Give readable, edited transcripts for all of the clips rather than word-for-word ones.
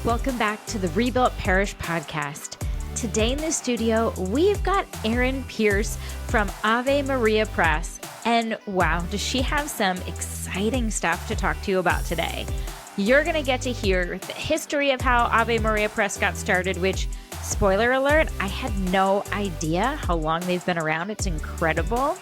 Welcome back to the Rebuilt Parish podcast. Today in the studio, we've got Erin Pierce from Ave Maria Press. And wow, does she have some exciting stuff to talk to you about today. You're going to get to hear the history of how Ave Maria Press got started, which, spoiler alert, I had no idea how long they've been around. It's incredible.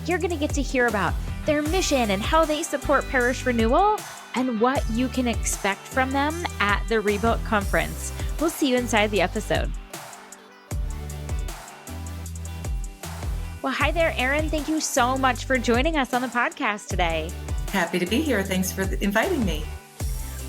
You're going to get to hear about their mission and how they support parish renewal and what you can expect from them at the Rebuilt Conference. We'll see you inside the episode. Well, hi there, Erin. Thank you so much for joining us on the podcast today. Happy to be here. Thanks for inviting me.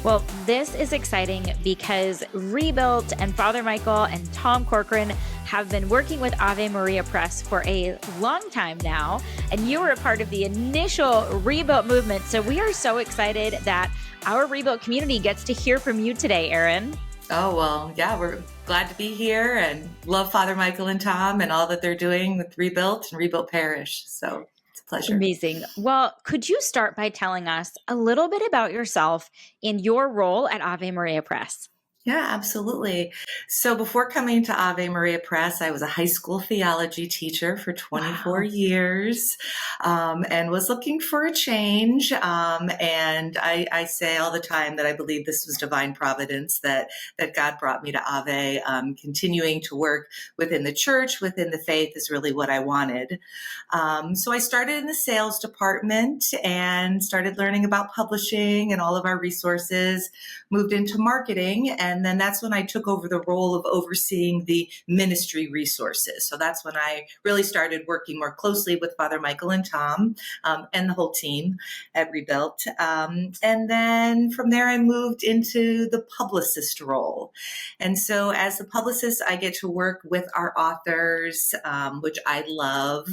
Well, this is exciting because Rebuilt and Father Michael and Tom Corcoran have been working with Ave Maria Press for a long time now, and you were a part of the initial Rebuilt movement. So we are so excited that our Rebuilt community gets to hear from you today, Erin. Oh, well, yeah, we're glad to be here and love Father Michael and Tom and all that they're doing with Rebuilt and Rebuilt Parish. So it's a pleasure. Amazing. Well, could you start by telling us a little bit about yourself in your role at Ave Maria Press? Yeah, absolutely. So before coming to Ave Maria Press, I was a high school theology teacher for 24 years and was looking for a change. And I say all the time that I believe this was divine providence, that God brought me to Ave. Continuing to work within the church, within the faith is really what I wanted. So I started in the sales department and started learning about publishing and all of our resources, moved into marketing, and then that's when I took over the role of overseeing the ministry resources. So that's when I really started working more closely with Father Michael and Tom and the whole team at Rebuilt. And then from there, I moved into the publicist role. And so as the publicist, I get to work with our authors, which I love.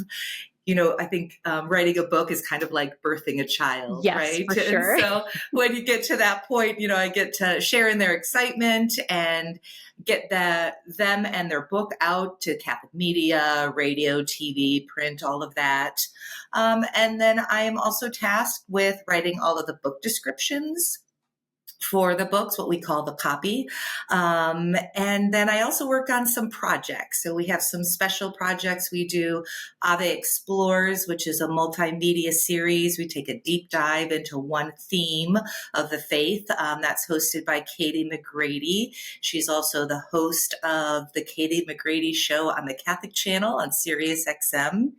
You know, I think writing a book is kind of like birthing a child, yes, right? For sure. And so when you get to that point, you know, I get to share in their excitement and get them and their book out to Catholic media, radio, TV, print, all of that. And then I am also tasked with writing all of the book descriptions for the books, what we call the copy. And then I also work on some projects. So we have some special projects. We do Ave Explores, which is a multimedia series. We take a deep dive into one theme of the faith. That's hosted by Katie McGrady. She's also the host of the Katie McGrady Show on the Catholic Channel on Sirius XM.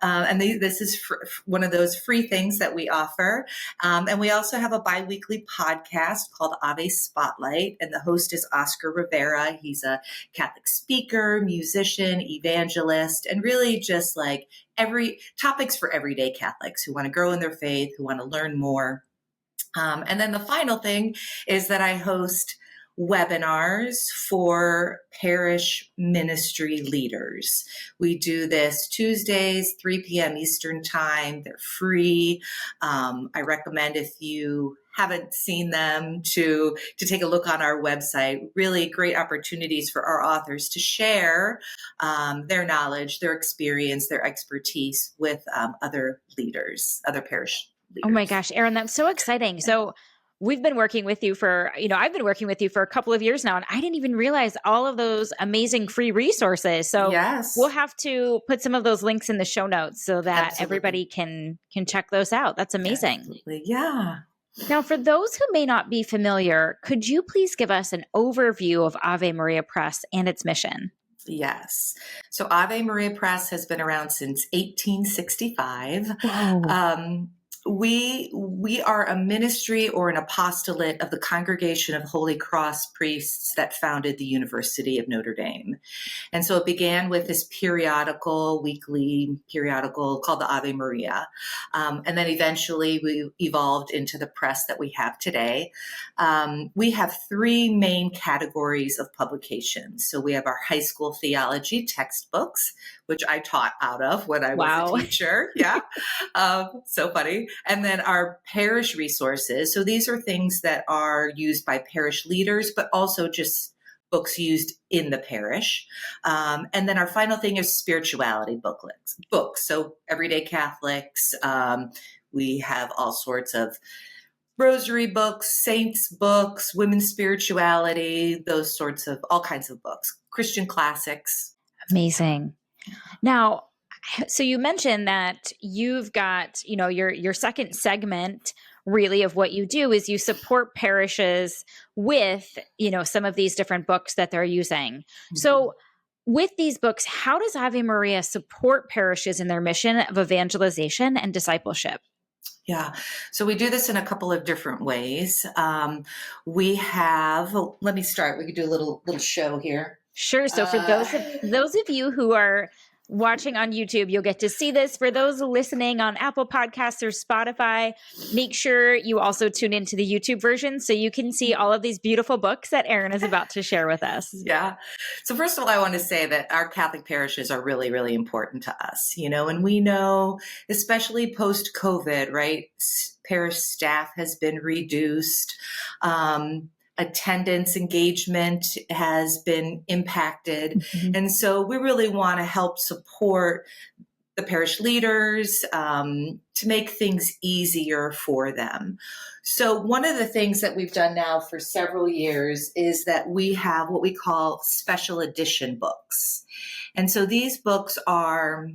And this is one of those free things that we offer. And we also have a bi-weekly podcast called Ave Spotlight, and the host is Oscar Rivera. He's a Catholic speaker, musician, evangelist, and really just like topics for everyday Catholics who want to grow in their faith, who want to learn more. And then the final thing is that I host webinars for parish ministry leaders. We do this Tuesdays, 3 p.m. Eastern Time. They're free. I recommend, if you haven't seen them, to take a look on our website. Really great opportunities for our authors to share their knowledge, their experience, their expertise with other leaders, other parish leaders. Oh my gosh, Erin, that's so exciting. So we've been working with you I've been working with you for a couple of years now, and I didn't even realize all of those amazing free resources. So yes, we'll have to put some of those links in the show notes so that everybody can check those out. That's amazing. Absolutely. Yeah. Now, for those who may not be familiar, could you please give us an overview of Ave Maria Press and its mission? Yes. So Ave Maria Press has been around since 1865. Wow. We are a ministry or an apostolate of the Congregation of Holy Cross Priests that founded the University of Notre Dame. And so it began with this weekly periodical called the Ave Maria. And then eventually we evolved into the press that we have today. We have three main categories of publications. So we have our high school theology textbooks, which I taught out of when I was a teacher. Yeah. So funny. And then our parish resources. So these are things that are used by parish leaders, but also just books used in the parish. And then our final thing is spirituality books. So everyday Catholics, we have all sorts of rosary books, saints books, women's spirituality, those sorts of all kinds of books, Christian classics. Amazing. Now, so you mentioned that you've got, your second segment really of what you do is you support parishes with, some of these different books that they're using. Mm-hmm. So with these books, how does Ave Maria support parishes in their mission of evangelization and discipleship? Yeah. So we do this in a couple of different ways. We have, let me start. We could do a little show here. Sure. So for those of you who are watching on YouTube, you'll get to see this. For those listening on Apple Podcasts or Spotify, make sure you also tune into the YouTube version so you can see all of these beautiful books that Erin is about to share with us. Yeah. So first of all, I want to say that our Catholic parishes are really, really important to us, and we know, especially post-COVID, right? Parish staff has been reduced. Attendance engagement has been impacted. Mm-hmm. And so we really want to help support the parish leaders to make things easier for them. So one of the things that we've done now for several years is that we have what we call special edition books. And so these books are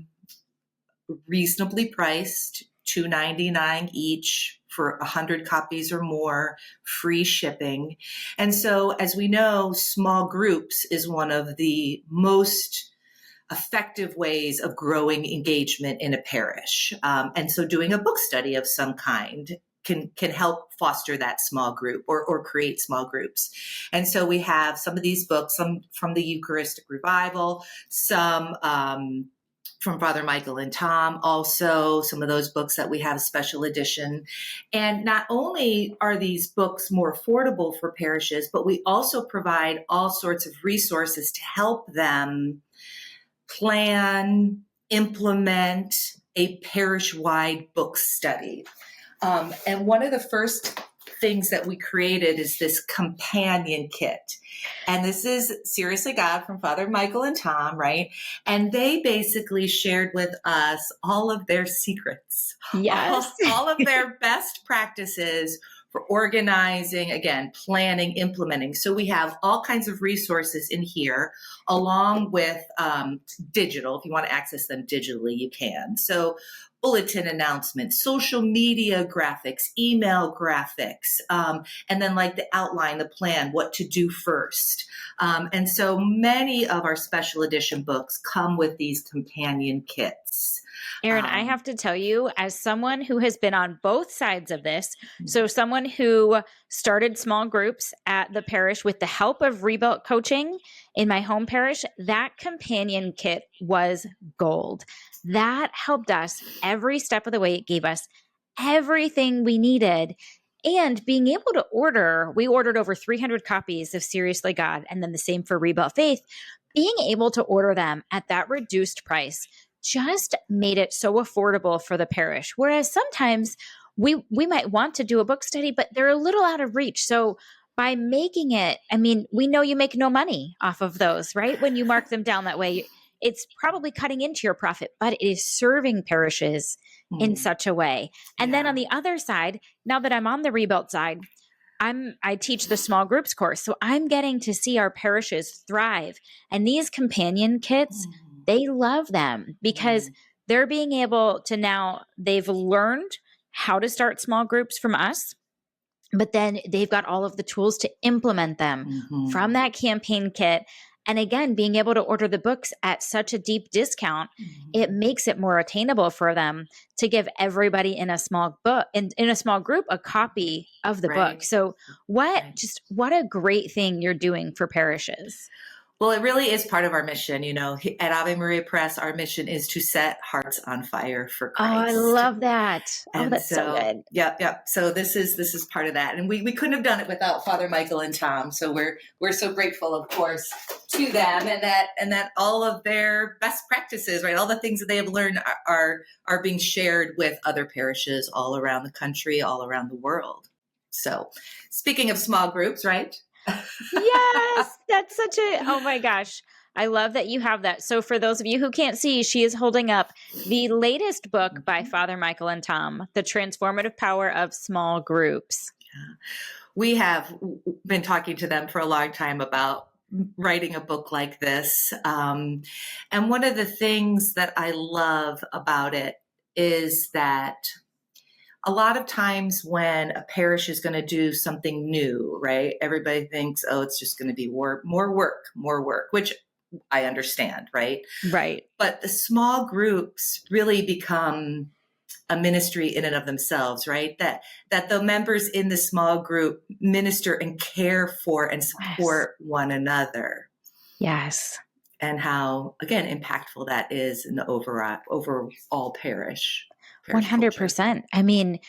reasonably priced, $2.99 each for 100 copies or more, free shipping. And so, as we know, small groups is one of the most effective ways of growing engagement in a parish. And so doing a book study of some kind can help foster that small group or create small groups. And so we have some of these books, some from the Eucharistic Revival, some from Father Michael and Tom, also some of those books that we have special edition. And not only are these books more affordable for parishes, but we also provide all sorts of resources to help them plan, implement a parish-wide book study. And one of the first things that we created is this companion kit. And this is Seriously God from Father Michael and Tom, right? And they basically shared with us all of their secrets. Yes. all of their best practices for organizing, again, planning, implementing. So we have all kinds of resources in here, along with digital. If you want to access them digitally, you can. So bulletin announcements, social media graphics, email graphics, and then like the outline, the plan, what to do first. And so many of our special edition books come with these companion kits. Erin, I have to tell you, as someone who has been on both sides of this, so someone who started small groups at the parish with the help of Rebuilt Coaching in my home parish, that companion kit was gold. That helped us every step of the way. It gave us everything we needed. And being able to we ordered over 300 copies of Seriously God, and then the same for Rebuilt Faith. Being able to order them at that reduced price just made it so affordable for the parish. Whereas sometimes we might want to do a book study, but they're a little out of reach. So by making it, we know you make no money off of those, right? When you mark them down that way, it's probably cutting into your profit, but it is serving parishes in such a way. And then on the other side, now that I'm on the Rebuilt side, I teach the small groups course. So I'm getting to see our parishes thrive. And these companion kits, they love them because they're being able to they've learned how to start small groups from us, but then they've got all of the tools to implement them from that campaign kit. And again, being able to order the books at such a deep discount, it makes it more attainable for them to give everybody in a small book in a small group a copy of the book. So what a great thing you're doing for parishes. Well, it really is part of our mission. At Ave Maria Press, our mission is to set hearts on fire for Christ. Oh, I love that. That's so good. Yep. So this is part of that. And we couldn't have done it without Father Michael and Tom. So we're so grateful, of course, to them and that all of their best practices, right? All the things that they have learned are being shared with other parishes all around the country, all around the world. So speaking of small groups, right? Yes, that's oh my gosh. I love that you have that. So for those of you who can't see, she is holding up the latest book by Father Michael and Tom, The Transformative Power of Small Groups. We have been talking to them for a long time about writing a book like this. And one of the things that I love about it is that a lot of times when a parish is going to do something new, right? Everybody thinks, oh, it's just going to be more work, which I understand, right? Right. But the small groups really become a ministry in and of themselves, right? That the members in the small group minister and care for and support one another. Yes. And how, again, impactful that is in the overall parish 100%. culture. I mean,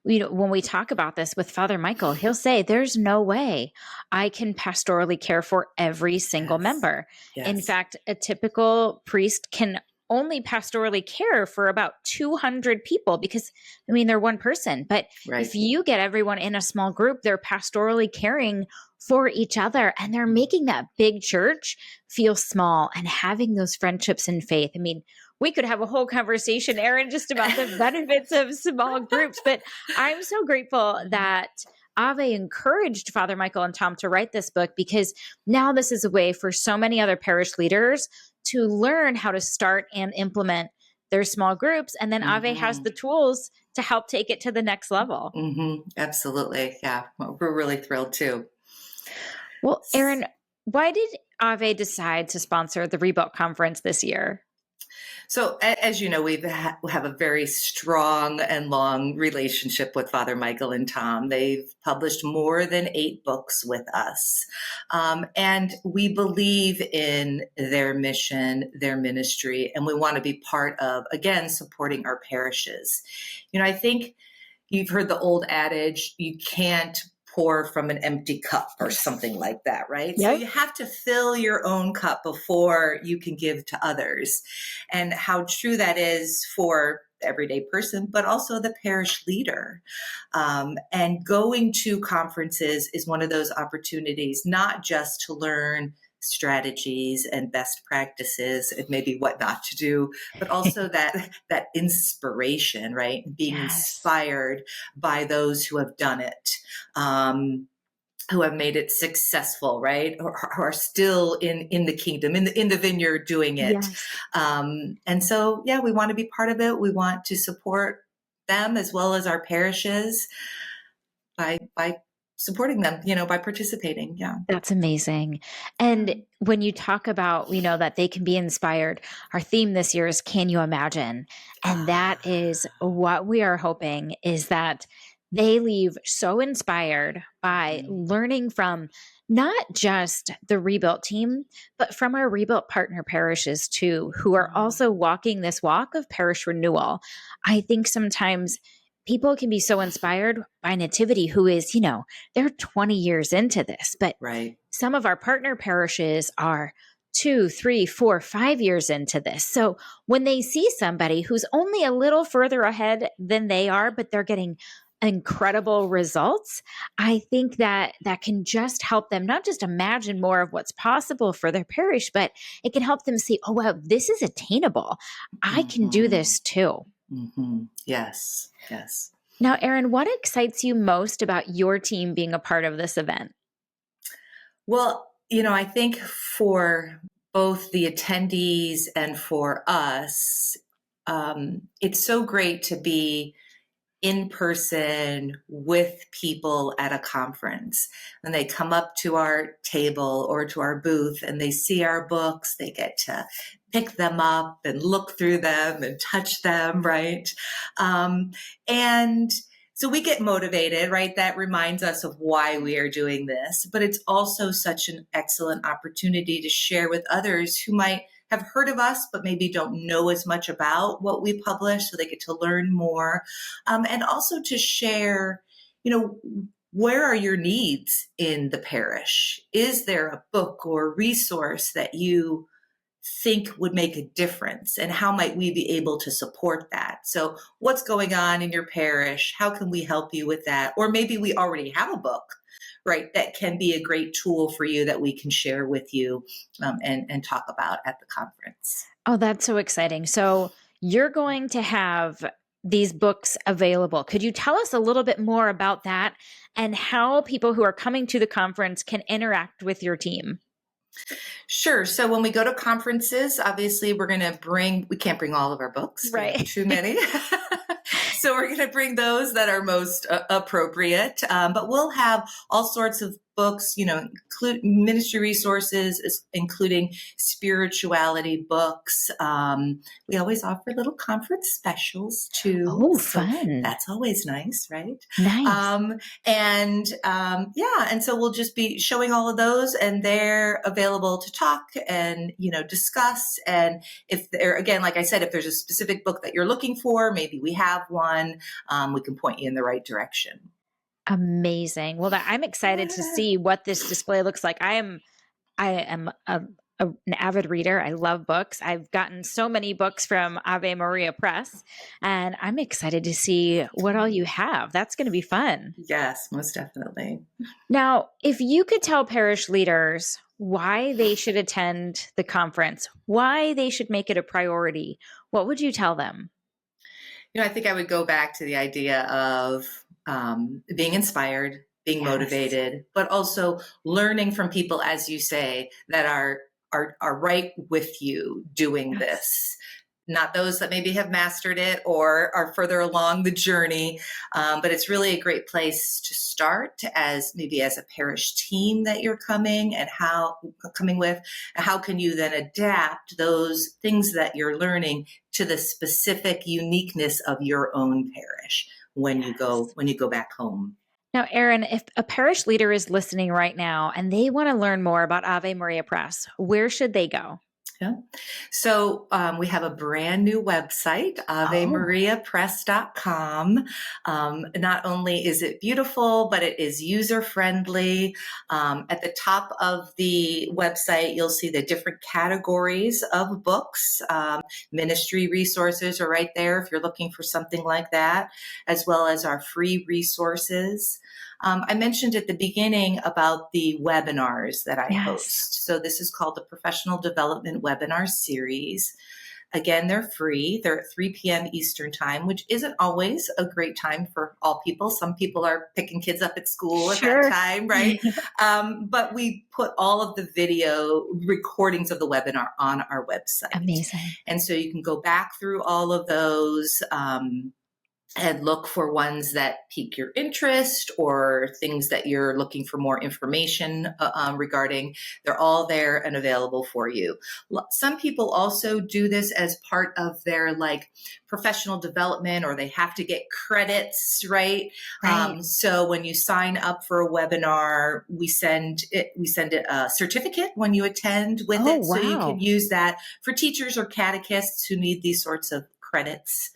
when we talk about this with Father Michael, he'll say, there's no way I can pastorally care for every single member. Yes. In fact, a typical priest can only pastorally care for about 200 people because, I mean, they're one person. But if you get everyone in a small group, they're pastorally caring for each other and they're making that big church feel small and having those friendships and faith. I mean, we could have a whole conversation, Erin, just about the benefits of small groups. But I'm so grateful that Ave encouraged Father Michael and Tom to write this book, because now this is a way for so many other parish leaders to learn how to start and implement their small groups. And then Ave has the tools to help take it to the next level. Absolutely. Yeah. Well, we're really thrilled too. Well, Erin, why did Ave decide to sponsor the Rebuilt Conference this year? So, as you know, we have a very strong and long relationship with Father Michael and Tom. They've published more than 8 books with us. And we believe in their mission, their ministry, and we want to be part of, again, supporting our parishes. You know, I think you've heard the old adage, you can't pour from an empty cup or something like that, right? Yep. So you have to fill your own cup before you can give to others. And how true that is for the everyday person, but also the parish leader. And going to conferences is one of those opportunities, not just to learn strategies and best practices and maybe what not to do, but also that inspiration, right? Being inspired by those who have done it, who have made it successful, right? Or are still in the kingdom, in the vineyard doing it. And so, yeah, we want to be part of it. We want to support them as well as our parishes by supporting them, by participating. Yeah. That's amazing. And when you talk about, that they can be inspired, our theme this year is Can You Imagine? And that is what we are hoping, is that they leave so inspired by learning from not just the Rebuilt team, but from our Rebuilt partner parishes too, who are also walking this walk of parish renewal. I think sometimes people can be so inspired by Nativity, who is, they're 20 years into this, but some of our partner parishes are 2, 3, 4, 5 years into this. So when they see somebody who's only a little further ahead than they are, but they're getting incredible results, I think that can just help them not just imagine more of what's possible for their parish, but it can help them see, oh, wow, this is attainable. I can do this too. Yes. Now, Erin, what excites you most about your team being a part of this event? Well, I think for both the attendees and for us, it's so great to be in person with people at a conference. And they come up to our table or to our booth and they see our books, they get to pick them up and look through them and touch them, right? And so we get motivated, right? That reminds us of why we are doing this, but it's also such an excellent opportunity to share with others who might have heard of us, but maybe don't know as much about what we publish, so they get to learn more. And also to share, where are your needs in the parish? Is there a book or resource that you think would make a difference? And how might we be able to support that? So what's going on in your parish? How can we help you with that? Or maybe we already have a book, right, that can be a great tool for you that we can share with you and talk about at the conference. Oh, that's so exciting. So you're going to have these books available. Could you tell us a little bit more about that and how people who are coming to the conference can interact with your team? Sure. So when we go to conferences, obviously we can't bring all of our books. We have Right. too many. So we're going to bring those that are most appropriate. But we'll have all sorts of books, include ministry resources, including spirituality books. We always offer little conference specials too. Oh, So fun. that's always nice, right? Nice. And so we'll just be showing all of those, and they're available to talk and, discuss. And if there, again, like I said, if there's a specific book that you're looking for, maybe we have one, we can point you in the right direction. Amazing. Well, I'm excited to see what this display looks like. I am an avid reader. I love books. I've gotten so many books from Ave Maria Press, and I'm excited to see what all you have. That's going to be fun. Yes, most definitely. Now, if you could tell parish leaders why they should attend the conference, why they should make it a priority, what would you tell them? I think I would go back to the idea of being inspired, being motivated, but also learning from people, as you say, that are right with you doing this. Not those that maybe have mastered it or are further along the journey, but it's really a great place to start as a parish team that you're coming with. How can you then adapt those things that you're learning to the specific uniqueness of your own parish when you go back home? Now, Erin, if a parish leader is listening right now and they want to learn more about Ave Maria Press, where should they go? Yeah. So we have a brand new website, AveMariaPress.com. Not only is it beautiful, but it is user-friendly. At the top of the website, you'll see the different categories of books. Ministry resources are right there if you're looking for something like that, as well as our free resources. I mentioned at the beginning about the webinars that I host. So this is called the Professional Development Webinar Series. Again, they're free. They're at 3 p.m. Eastern Time, which isn't always a great time for all people. Some people are picking kids up at school at that time, right? But we put all of the video recordings of the webinar on our website. Amazing. And so you can go back through all of those and look for ones that pique your interest or things that you're looking for more information regarding. They're all there and available for you. Some people also do this as part of their professional development, or they have to get credits, right? So when you sign up for a webinar, we send it a certificate when you attend with it. Wow. So you can use that for teachers or catechists who need these sorts of credits.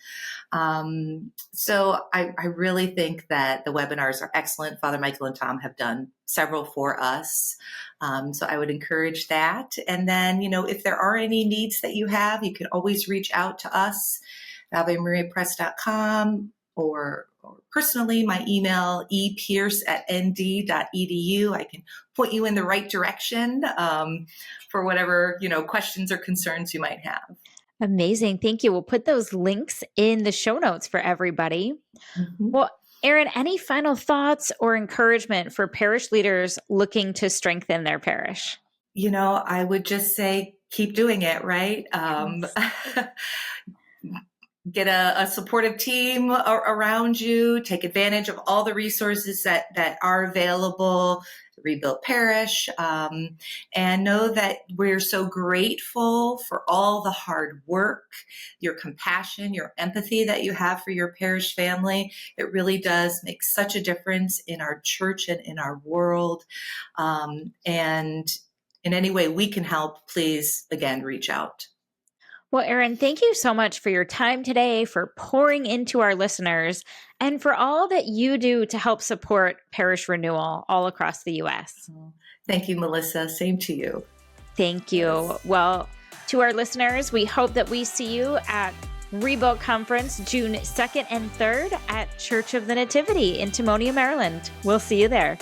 So I really think that the webinars are excellent. Father Michael and Tom have done several for us. So I would encourage that. And then, if there are any needs that you have, you can always reach out to us at AveMariaPress.com or personally, my email, epierce@nd.edu. I can point you in the right direction for whatever, questions or concerns you might have. Amazing. Thank you. We'll put those links in the show notes for everybody. Mm-hmm. Well, Erin, any final thoughts or encouragement for parish leaders looking to strengthen their parish? I would just say, keep doing it, right? Get a supportive team around you, take advantage of all the resources that are available, Rebuilt Parish, and know that we're so grateful for all the hard work, your compassion, your empathy that you have for your parish family. It really does make such a difference in our church and in our world. And in any way we can help, please, again, reach out. Well, Erin, thank you so much for your time today, for pouring into our listeners, and for all that you do to help support parish renewal all across the U.S. Thank you, Melissa. Same to you. Thank you. Yes. Well, to our listeners, we hope that we see you at Rebuilt Conference June 2nd and 3rd at Church of the Nativity in Timonium, Maryland. We'll see you there.